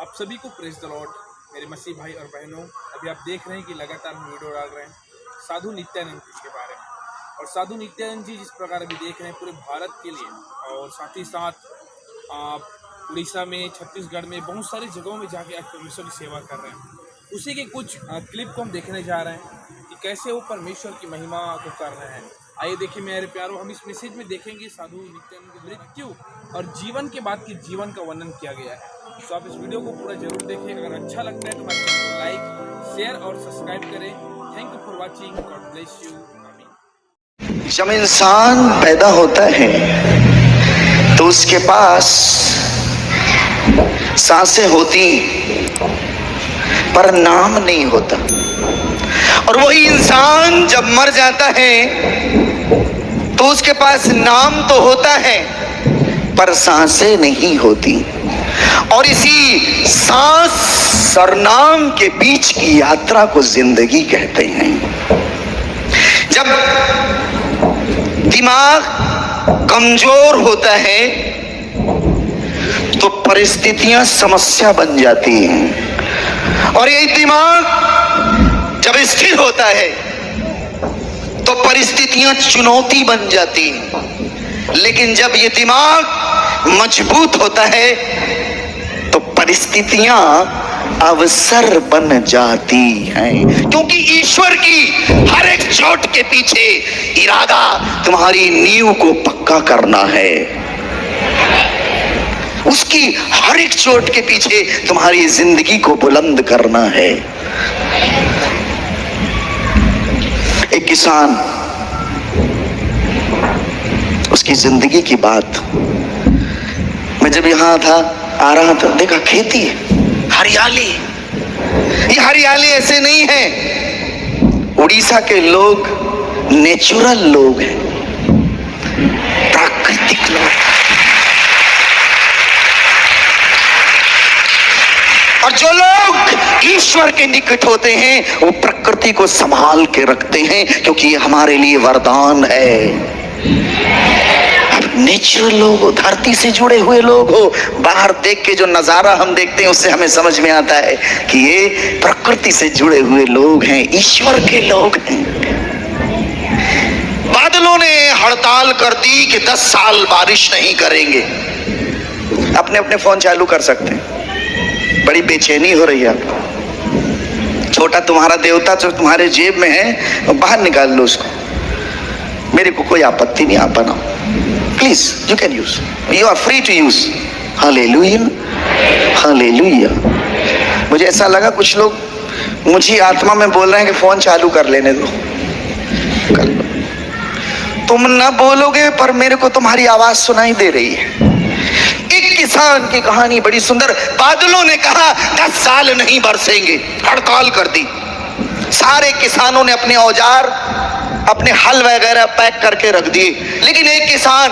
आप सभी को प्रेज द लॉर्ड मेरे मसीह भाई और बहनों। अभी आप देख रहे हैं कि लगातार हम वीडियो डाल रहे हैं साधु नित्यानंद जी के बारे में। और साधु नित्यानंद जी जिस प्रकार अभी देख रहे हैं पूरे भारत के लिए और साथ ही साथ उड़ीसा में, छत्तीसगढ़ में, बहुत सारी जगहों में जाके आज परमेश्वर की सेवा कर रहे हैं। उसी के कुछ क्लिप को हम देखने जा रहे हैं कि कैसे वो परमेश्वर की महिमा को कर रहे हैं। आइए देखिए मेरे प्यारों, हम इस मैसेज में देखेंगे साधु नित्यानंद की मृत्यु और जीवन के बाद के जीवन का वर्णन किया गया है। तो आप इस वीडियो को पूरा जरूर देखें। अगर अच्छा लगता है तो हमारे चैनल को लाइक, शेयर और सब्सक्राइब करें। Thank you for watching. God bless you. आमीन। जब इंसान पैदा होता है तो उसके पास सांसें होती पर नाम नहीं होता, और वही इंसान जब मर जाता है तो उसके पास नाम तो होता है पर सांसें नहीं होती। और इसी सांस और नाम के बीच की यात्रा को जिंदगी कहते हैं। जब दिमाग कमजोर होता है तो परिस्थितियां समस्या बन जाती हैं, और यही दिमाग जब स्थिर होता है तो परिस्थितियां चुनौती बन जाती हैं। लेकिन जब ये दिमाग मजबूत होता है तो परिस्थितियां अवसर बन जाती हैं, क्योंकि ईश्वर की हर एक चोट के पीछे इरादा तुम्हारी नींव को पक्का करना है। उसकी हर एक चोट के पीछे तुम्हारी जिंदगी को बुलंद करना है। एक किसान, उसकी जिंदगी की बात, मैं जब यहां था, आ रहा था, देखा खेती है, हरियाली। ये हरियाली ऐसे नहीं है, उड़ीसा के लोग नेचुरल लोग हैं, प्राकृतिक लोग। और जो लोग ईश्वर के निकट होते हैं वो प्रकृति को संभाल के रखते हैं, क्योंकि ये हमारे लिए वरदान है। नेचुरल लोग हो, धरती से जुड़े हुए लोग हो, बाहर देख के जो नजारा हम देखते हैं उससे हमें समझ में आता है कि ये प्रकृति से जुड़े हुए लोग हैं, ईश्वर के लोग हैं। बादलों ने हड़ताल कर दी कि 10 साल बारिश नहीं करेंगे। अपने अपने फोन चालू कर सकते हैं। बड़ी बेचैनी हो रही है आपको। छोटा तुम्हारा देवता जो तुम्हारे जेब में है बाहर निकाल लो उसको। मेरे को कोई आपत्ति नहीं, आप बनाओ please, you can use, you are free to use. Hallelujah, hallelujah. मुझे ऐसा लगा कुछ लोग मुझे आत्मा में बोल रहे हैं कि फोन चालू कर लेने दो। कर लो। तुम न बोलोगे पर मेरे को तुम्हारी आवाज सुनाई दे रही है। एक किसान की कहानी बड़ी सुंदर। बादलों ने कहा 10 साल नहीं बरसेंगे, हड़ताल कर दी। सारे किसानों ने अपने औजार, अपने हल वगैरह पैक करके रख दिए, लेकिन एक किसान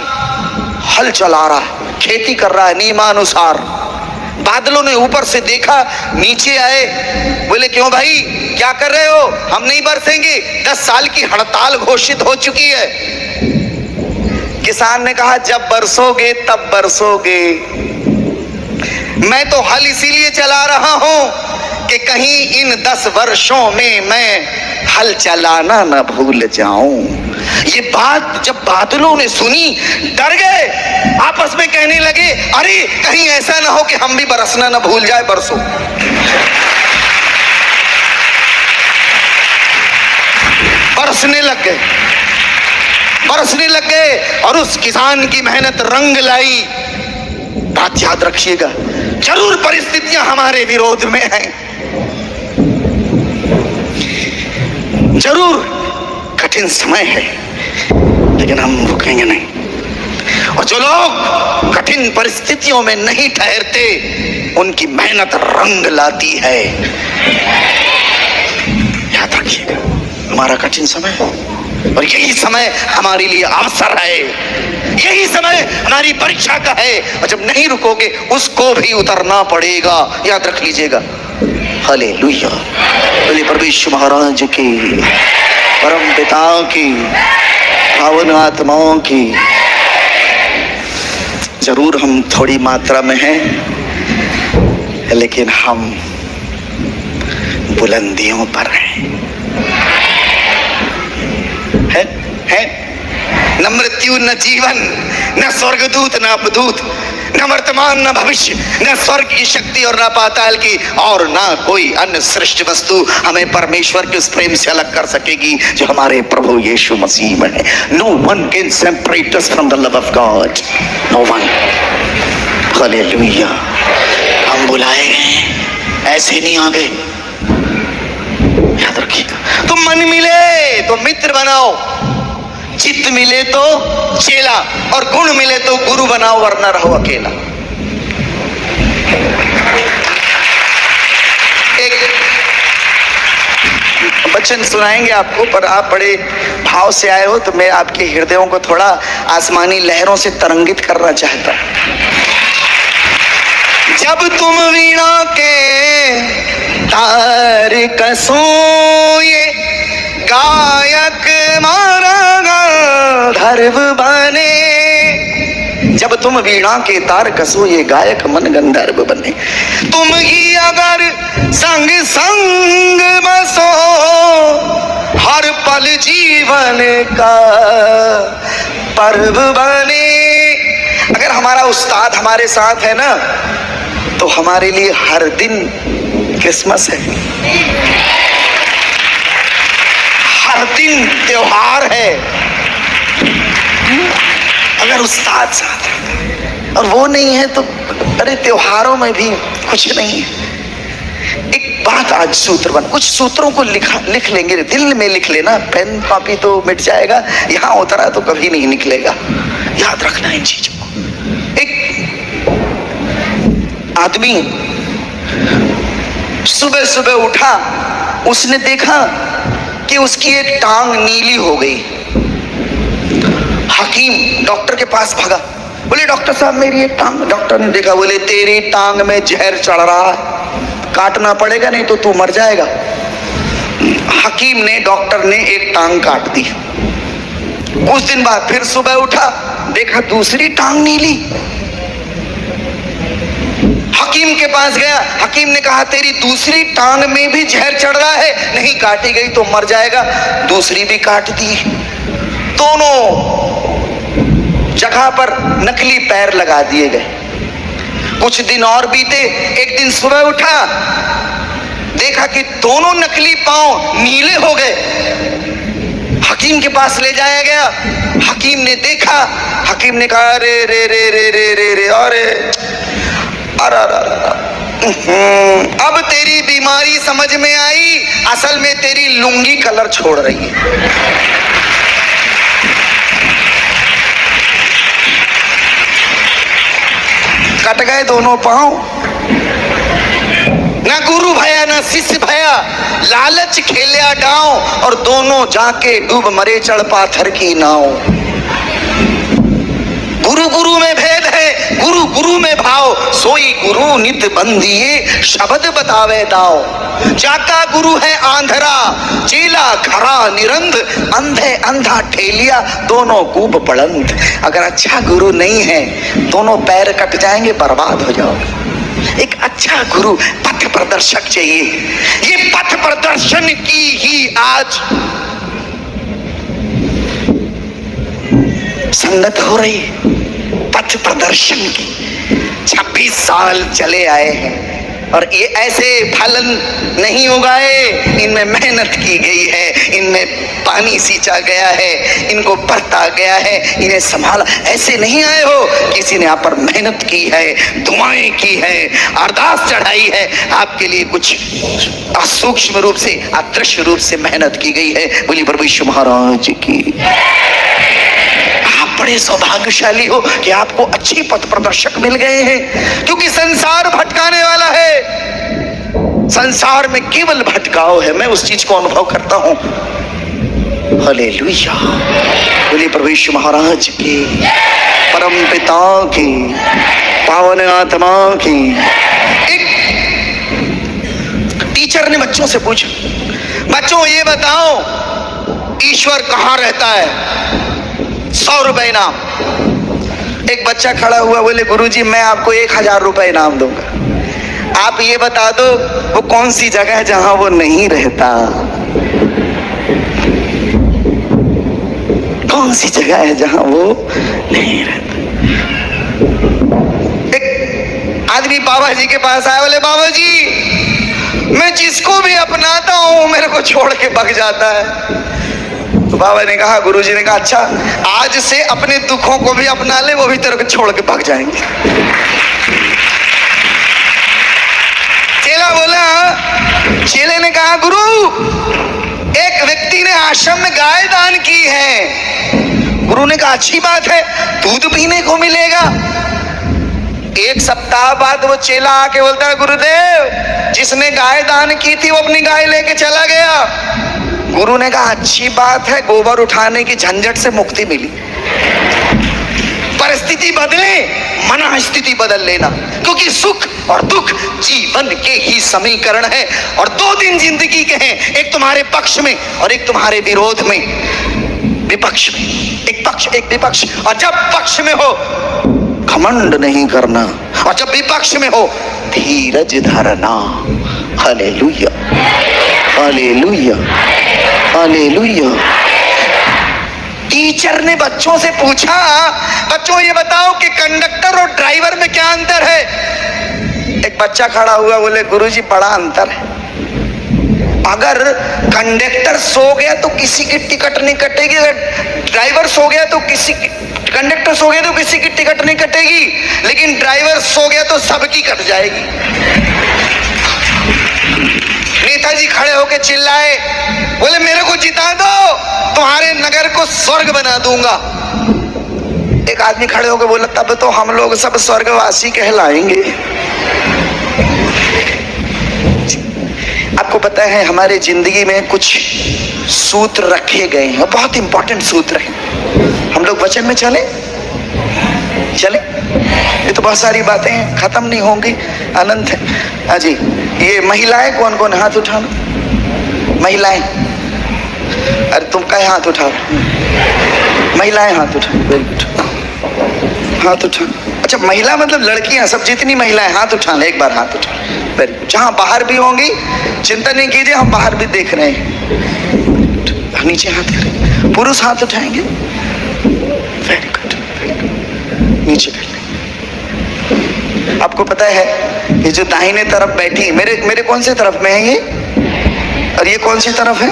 हल चला रहा है, खेती कर रहा है नियमानुसार। बादलों ने ऊपर से देखा, नीचे आए, बोले क्यों भाई क्या कर रहे हो, हम नहीं बरसेंगे, 10 साल की हड़ताल घोषित हो चुकी है। किसान ने कहा जब बरसोगे तब बरसोगे, मैं तो हल इसीलिए चला रहा हूं कि कहीं इन 10 वर्षों में मैं हल चलाना न भूल जाऊं। ये बात जब बादलों ने सुनी डर गए, आपस में कहने लगे अरे कहीं ऐसा ना हो कि हम भी बरसना न भूल जाए, बरसो। बरसने लग गए, बरसने लग गए, और उस किसान की मेहनत रंग लाई। बात याद रखिएगा, जरूर परिस्थितियां हमारे विरोध में हैं, जरूर कठिन समय है, लेकिन हम रुकेंगे नहीं। और जो लोग कठिन परिस्थितियों में नहीं ठहरते उनकी मेहनत रंग लाती है। याद रखिएगा, हमारा कठिन समय है और यही समय हमारे लिए अवसर है, यही समय हमारी परीक्षा का है, और जब नहीं रुकोगे उसको भी उतरना पड़ेगा। याद रख लीजिएगा। हालेलुया। बोले परमेश्वर महाराज की, परम पिता की, पावन आत्माओं की। जरूर हम थोड़ी मात्रा में हैं, लेकिन हम बुलंदियों पर हैं। न मृत्यु न जीवन, न स्वर्गदूत न अपदूत, न वर्तमान न भविष्य, न स्वर्ग की शक्ति और न पाताल की और न कोई अन्य सृष्टि वस्तु हमें परमेश्वर के उस प्रेम से अलग कर सकेगी जो हमारे प्रभु यीशु मसीह में है। No one can separate us from the love of God, no one. Hallelujah. हम बुलाए गए, ऐसे नहीं आ गए, याद रखिएगा। तो मन मिले तो मित्र बनाओ, चित्त मिले तो चेला, और गुण मिले तो गुरु बनाओ, वरना रहो अकेला। एक वचन सुनाएंगे आपको, पर आप बड़े भाव से आए हो तो मैं आपके हृदयों को थोड़ा आसमानी लहरों से तरंगित करना चाहता हूं। जब तुम वीणा के तार कसो, ये गायक मारा धर्व बने। जब तुम वीणा के तार कसो, ये गायक मन गंधर्व बने। तुम ही अगर संग संग बसो, हर पल जीवन का पर्व बने। अगर हमारा उस्ताद हमारे साथ है ना, तो हमारे लिए हर दिन क्रिसमस है, हर दिन त्योहार है। अगर उस्ताद साथ है और वो नहीं है तो अरे त्योहारों में भी कुछ नहीं है। एक बात आज सूत्र बन, कुछ सूत्रों को लिख लेंगे, दिल में लिख लेना, पेन कॉपी तो मिट जाएगा, यहां उतरा तो कभी नहीं निकलेगा। याद रखना इन चीजों को। एक आदमी सुबह सुबह उठा, उसने देखा कि उसकी एक टांग नीली हो गई। हकीम डॉक्टर के पास भागा, बोले डॉक्टर साहब मेरी एक टांग। डॉक्टर ने देखा, बोले तेरी टांग में जहर चढ़ रहा है, काटना पड़ेगा नहीं तो तू मर जाएगा। हकीम ने, डॉक्टर ने एक टांग काट दी। कुछ दिन बाद फिर सुबह उठा, देखा दूसरी टांग नीली। हकीम के पास गया, हकीम ने कहा तेरी दूसरी टांग में भी जहर चढ़ रहा है, नहीं काटी गई तो मर जाएगा। दूसरी भी काट दी। दोनों जगह पर नकली पैर लगा दिए गए। कुछ दिन और बीते, एक दिन सुबह उठा, देखा कि दोनों नकली पांव नीले हो गए। हकीम के पास ले जाया गया, हकीम ने देखा, हकीम ने कहा अरे रे रे रे रे रे रे अरे अब तेरी बीमारी समझ में आई, असल में तेरी लुंगी कलर छोड़ रही है। कट गए दोनों पांव। ना गुरु भया ना शिष्य भया, लालच खेलिया डांव, और दोनों जाके डूब मरे चढ़ पाथर की नाव। गुरु गुरु में भेद है, गुरु गुरु में भाव, सोई गुरु नित बंदिए शब्द बतावे दाव। जाका गुरु है आंधरा, चेला खरा निरंध, अंधे अंधा ठेलिया, दोनों कूप पड़ंत। अगर अच्छा गुरु नहीं है, दोनों पैर कट जाएंगे, बर्बाद हो जाओगे। एक अच्छा गुरु, पथ प्रदर्शक चाहिए। ये पथ प्रदर्शन की ही आज संगत हो रही है, पथ प्रदर्शन की। 26 साल चले आए हैं और ये ऐसे फलन नहीं उगाए, इनमें मेहनत की गई है, इनमें पानी सींचा गया है, इनको बरता गया है, इन्हें संभाला। ऐसे नहीं आए हो, किसी ने आप पर मेहनत की है, दुआएं की है, अरदास चढ़ाई है, आपके लिए कुछ सूक्ष्म रूप से, अदृश्य रूप से मेहनत की गई है। बोलिए प्रभु यीशु महाराज की। आप बड़े सौभाग्यशाली हो कि आपको अच्छे पथ प्रदर्शक मिल गए हैं, क्योंकि संसार भटकाने वाला है। संसार में केवल भटकाव है, मैं उस चीज को अनुभव करता हूं। हालेलुया। बोलिए प्रभु यीशु महाराज की, परम पिता की, पावन आत्मा की। एक टीचर ने बच्चों से पूछा, बच्चों ये बताओ ईश्वर कहां रहता है? 100 रुपए इनाम। एक बच्चा खड़ा हुआ, बोले गुरुजी मैं आपको 1000 रुपए इनाम दूंगा। आप ये बता दो वो कौन सी जगह है जहां वो नहीं रहता? कौन सी जगह है जहां वो नहीं रहता? एक आदमी बाबा जी के पास आया, बोले बाबा जी मैं जिसको भी अपनाता हूं मेरे को छोड़ के भाग जाता है। तो बाबा ने कहा, गुरुजी ने कहा, अच्छा आज से अपने दुखों को भी अपना ले, वो भी तेरे को छोड़ के भाग जाएंगे। चेला बोला, चेले ने कहा, गुरु एक व्यक्ति ने आश्रम में गाय दान की है। गुरु ने कहा, अच्छी बात है, दूध पीने को मिलेगा। एक सप्ताह बाद वो चेला आके बोलता है, गुरुदेव जिसने गाय दान की थी वो अपनी गाय लेके चला गया। गुरु ने कहा, अच्छी बात है, गोबर उठाने की झंझट से मुक्ति मिली। परिस्थिति बदले, मना स्थिति बदल लेना, क्योंकि सुख और दुख जीवन के ही समीकरण है। और 2 दिन जिंदगी के हैं, एक तुम्हारे पक्ष में और एक तुम्हारे विरोध में, विपक्ष में। एक पक्ष एक विपक्ष। और जब पक्ष में हो घमंड नहीं करना, और जब विपक्ष में हो धीरज धरना। Hallelujah, hallelujah, hallelujah. टीचर ने बच्चों से पूछा, बच्चों ये बताओ कि कंडक्टर और ड्राइवर में क्या अंतर है? एक बच्चा खड़ा हुआ, बोले गुरुजी बड़ा अंतर है। अगर कंडक्टर सो गया तो किसी की टिकट नहीं कटेगी, अगर ड्राइवर सो गया तो कंडक्टर सो गया तो किसी की टिकट नहीं कटेगी, लेकिन ड्राइवर सो गया तो सबकी कट जाएगी। नेताजी खड़े होकर चिल्लाए, बोले मेरे को जिता दो, तुम्हारे नगर को स्वर्ग बना दूंगा। एक आदमी खड़े होकर बोला, तब तो हम लोग सब स्वर्गवासी कहलाएंगे। आपको पता है हमारे जिंदगी में कुछ सूत्र रखे गए हैं, बहुत इंपॉर्टेंट सूत्र हैं। हम लोग वचन में चले, ये तो बहुत सारी बातें हैं, खत्म नहीं होंगी, अनंत है। हाँ जी, ये महिलाएं कौन कौन, हाथ उठाओ। महिलाएं, अरे तुम कहे हाथ उठाओ। महिलाएं हाथ उठाओ, वेरी गुड, हाथ उठाओ। अच्छा महिला मतलब लड़कियां सब, जितनी महिलाएं हाथ उठाना, एक बार हाथ उठाओ, वेरी गुड। जहां बाहर भी होंगी चिंता नहीं कीजिए, हम बाहर भी देख रहे हैं। नीचे हाथ करें, पुरुष हाथ उठाएंगे, वेरी गुड, नीचे कर लें। आपको पता है ये जो दाहिने तरफ बैठी, मेरे कौन से तरफ में है ये, और ये कौन सी तरफ है?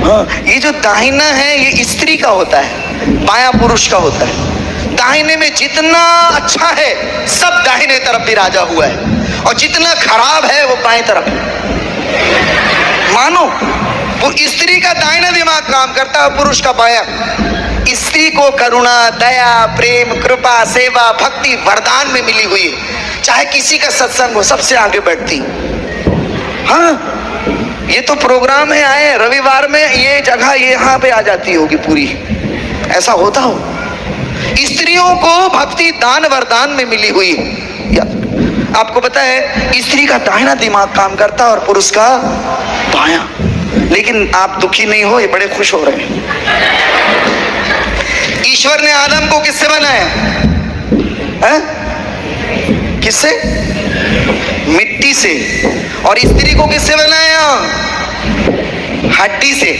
हाँ, ये जो दाहिना है ये स्त्री का होता है, बायां पुरुष का होता है। दाहिने में जितना अच्छा है सब दाहिने तरफ विराजा हुआ है, और जितना खराब है वो बाएं तरफ है। मानो वो स्त्री का दाहिना दिमाग काम करता है, पुरुष का बायां। स्त्री को करुणा, दया, प्रेम, कृपा, सेवा, भक्ति वरदान में मिली हुई है। चाहे किसी का सत्संग हो, सबसे आगे बैठती। हाँ, ये तो प्रोग्राम है, आए रविवार में ये जगह यहाँ पे आ जाती होगी पूरी, ऐसा होता हो। स्त्रियों को भक्ति दान वरदान में मिली हुई है। आपको पता है स्त्री का दाहिना दिमाग काम करता है और पुरुष का बायां। लेकिन आप दुखी नहीं हो, ये बड़े खुश हो रहे हैं। ईश्वर ने आदम को किससे बनाया है? किससे? मिट्टी से। और स्त्री को किससे बनाया? हड्डी से।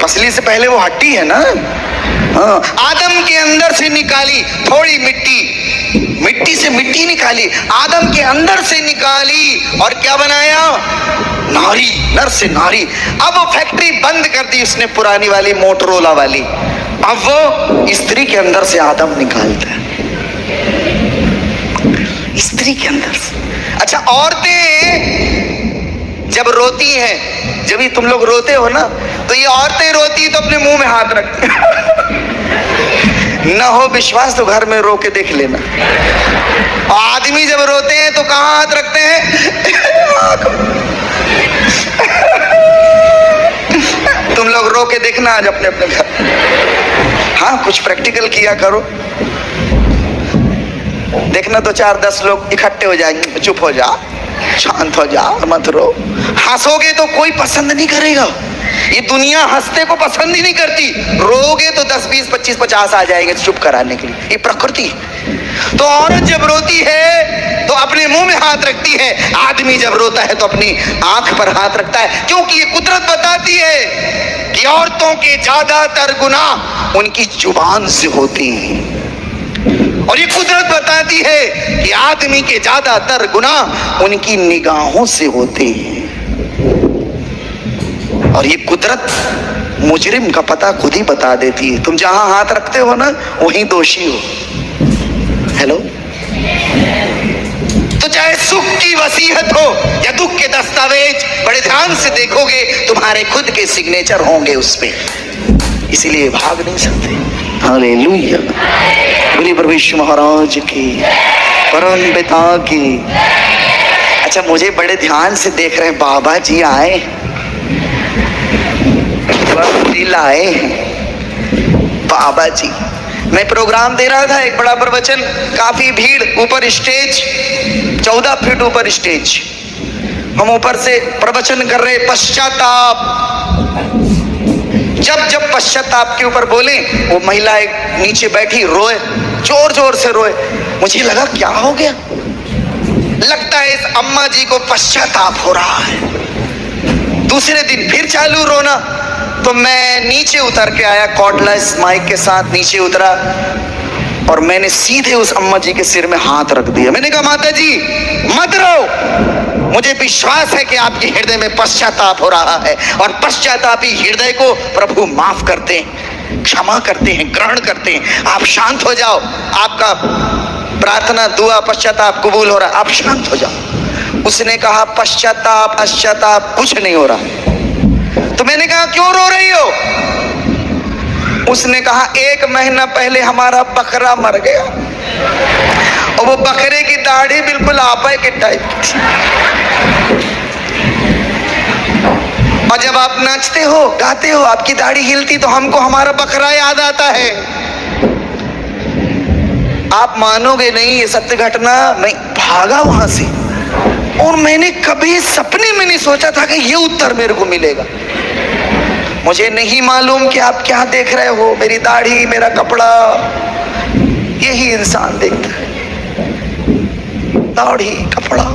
पसली से पहले वो हड्डी है ना। हाँ, आदम के अंदर से निकाली थोड़ी मिट्टी, मिट्टी से मिट्टी निकाली, आदम के अंदर से निकाली, और क्या बनाया? नारी, नर से नारी। अब वो फैक्ट्री बंद कर दी उसने, पुरानी वाली मोटरोला वाली। अब वो स्त्री के अंदर से आदम निकालता है, स्त्री के अंदर से। अच्छा, औरतें जब रोती हैं, जब ये तुम लोग रोते हो ना, तो ये औरतें रोती तो अपने मुंह में हाथ रखती न हो विश्वास तो घर में रो के देख लेना। और आदमी जब रोते हैं तो कहाँ हाथ रखते हैं? तुम लोग रो के देखना आज अपने अपने घर। हाँ, कुछ प्रैक्टिकल किया करो, देखना तो 4-10 लोग इकट्ठे हो जाएंगे। चुप हो जा, शांत हो जा, मत रो। हंसोगे तो कोई पसंद नहीं करेगा, ये दुनिया हंसते को पसंद ही नहीं करती। रोगे तो 10, 20, 25, 50 आ जाएंगे चुप कराने के लिए, ये प्रकृति। तो औरत जब रोती है तो तो अपने मुंह में हाथ रखती है, आदमी जब रोता है तो अपनी आंख पर हाथ रखता है, क्योंकि ये कुदरत बताती है कि औरतों के ज्यादातर गुनाह उनकी जुबान से होती हैं, और ये कुदरत बताती है कि आदमी के ज्यादातर गुनाह उनकी निगाहों से होते हैं। और ये कुदरत मुजरिम का पता खुद ही बता देती है। तुम जहां हाथ रखते हो ना, वहीं दोषी हो। हेलो, तो चाहे सुख की वसीयत हो या दुख के दस्तावेज, बड़े ध्यान से देखोगे तुम्हारे खुद के सिग्नेचर होंगे उस पे, इसीलिए भाग नहीं सकते। हालेलुया, बोलिए प्रभु यीशु महाराज की, परम पिता की। अच्छा, मुझे बड़े ध्यान से देख रहे हैं, बाबा जी आए, लाए बाबा जी। मैं प्रोग्राम दे रहा था, एक बड़ा प्रवचन, काफी भीड़, ऊपर स्टेज 14 फीट ऊपर स्टेज, हम ऊपर से प्रवचन कर रहे, पश्चाताप। जब जब पश्चाताप के ऊपर बोले, वो महिला एक नीचे बैठी रोए, जोर जोर से रोए। मुझे लगा क्या हो गया, लगता है इस अम्मा जी को पश्चाताप हो रहा है। दूसरे दिन फिर चालू रोना, तो मैं नीचे उतर के आया, कॉर्डलेस माइक के साथ नीचे उतरा और मैंने सीधे उस अम्मा जी के सिर में हाथ रख दिया। मैंने कहा, माता जी मत रो, मुझे विश्वास है कि आपके हृदय में पश्चाताप हो रहा है, और पश्चातापी हृदय को प्रभु माफ करते हैं, क्षमा करते हैं, ग्रहण करते हैं। आप शांत हो जाओ, आपका प्रार्थना, दुआ, पश्चाताप कबूल हो रहा है, आप शांत हो जाओ। उसने कहा, पश्चाताप पश्चाताप कुछ नहीं हो रहा। तो मैंने कहा, क्यों रो रही हो? उसने कहा, 1 महीना पहले हमारा बकरा मर गया, और वो बकरे की दाढ़ी बिल्कुल आपे के टाइप की थी, और जब आप नाचते हो, गाते हो, आपकी दाढ़ी हिलती तो हमको हमारा बकरा याद आता है। आप मानोगे नहीं, ये सत्य घटना। मैं भागा वहां से, और मैंने कभी सपने में नहीं सोचा था कि ये उत्तर मेरे को मिलेगा। मुझे नहीं मालूम कि आप क्या देख रहे हो, मेरी दाढ़ी, मेरा कपड़ा, यही इंसान देखता है, दाढ़ी, कपड़ा।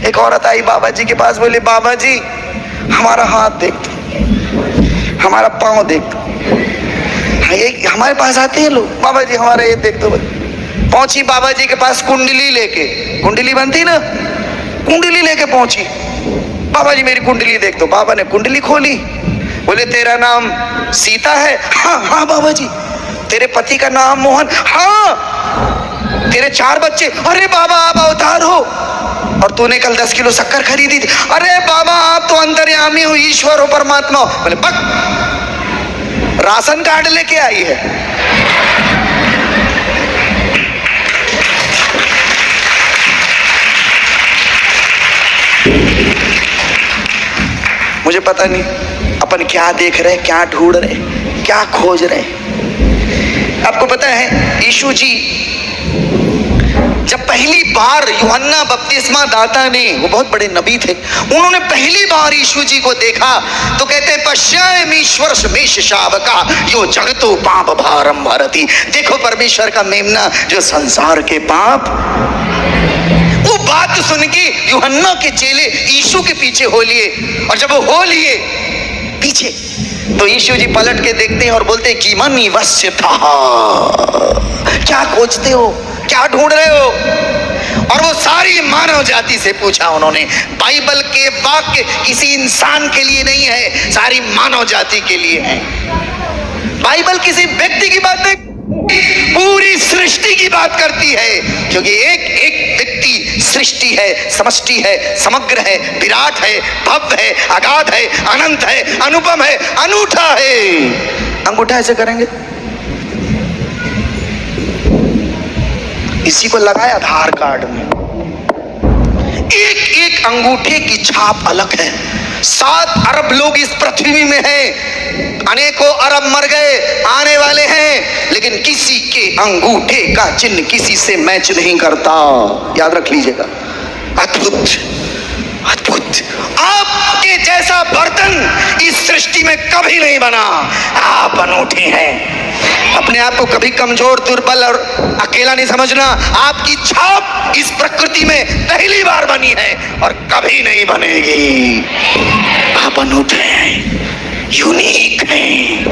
एक औरत आई बाबा जी के पास, बोली, बाबा जी हमारा हाथ देख दो, हमारा पाँव देख दो। ये हमारे पास आते हैं लोग, बाबा जी हमारा ये देख दो। पहुंची बाबा जी के पास कुंडली लेके, कुंडली बनती ना, कुंडली लेके पहुंची, बाबा जी मेरी कुंडली देख दो। बाबा ने कुंडली खोली, बोले, तेरा नाम सीता है? हाँ हाँ बाबा जी। तेरे पति का नाम मोहन? हाँ। तेरे 4 बच्चे? अरे बाबा आप अवतार हो। और तूने कल 10 किलो शक्कर खरीदी थी? अरे बाबा आप तो अंतर्यामी हो, ईश्वर हो, परमात्मा हो। बोले, बक, राशन कार्ड लेके आई है। मुझे पता नहीं अपन क्या देख रहे, क्या ढूंढ रहे, क्या खोज रहे। आपको पता है, यीशु जी जब पहली बार यूहन्ना बपतिस्मा दाता ने, वो बहुत बड़े नबी थे, उन्होंने पहली बार यीशु जी को देखा तो कहते, पश्यामीश्वर मेष शावका यो जगतो पाप भारम भारती। देखो परमेश्वर का मेमना जो संसार के पाप। वो बात सुन के यूहन्ना के चेले यीशु के पीछे हो लिए, और जब वो हो लिए पीछे, तो यीशु जी पलट के देखते हैं और बोलते हैं, कीमनी वश्य था, क्या खोजते हो, क्या ढूंढ रहे हो? और वो सारी मानव जाति से पूछा उन्होंने। बाइबल के वाक्य किसी इंसान के लिए नहीं है, सारी मानव जाति के लिए है। बाइबल किसी व्यक्ति की बात नहीं, पूरी सृष्टि की बात करती है, क्योंकि एक एक व्यक्ति सृष्टि है, समष्टि है, समग्र है, विराट है, भव्य है, अगाध है, अनंत है, अनुपम है, अनूठा है। अंगूठा ऐसे करेंगे, इसी को लगाया आधार कार्ड में, एक एक अंगूठे की छाप अलग है। 7 अरब लोग इस पृथ्वी में हैं, अनेकों अरब मर गए, आने वाले हैं, लेकिन किसी के अंगूठे का चिन्ह किसी से मैच नहीं करता। याद रख लीजिएगा। अद्भुत, अद्भुत। आपके जैसा बर्तन इस सृष्टि में कभी नहीं बना। आप अनूठे हैं। अपने आप को कभी कमजोर, दुर्बल और अकेला नहीं समझना। आपकी छाप इस प्रकृति में पहली बार बनी है और कभी नहीं बनेगी। आप अनूठ हैं, यूनिक हैं।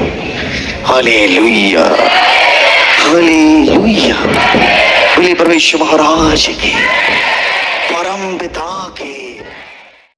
Hallelujah, hallelujah. बोलिए परमेश्वर महाराज की, परम पिता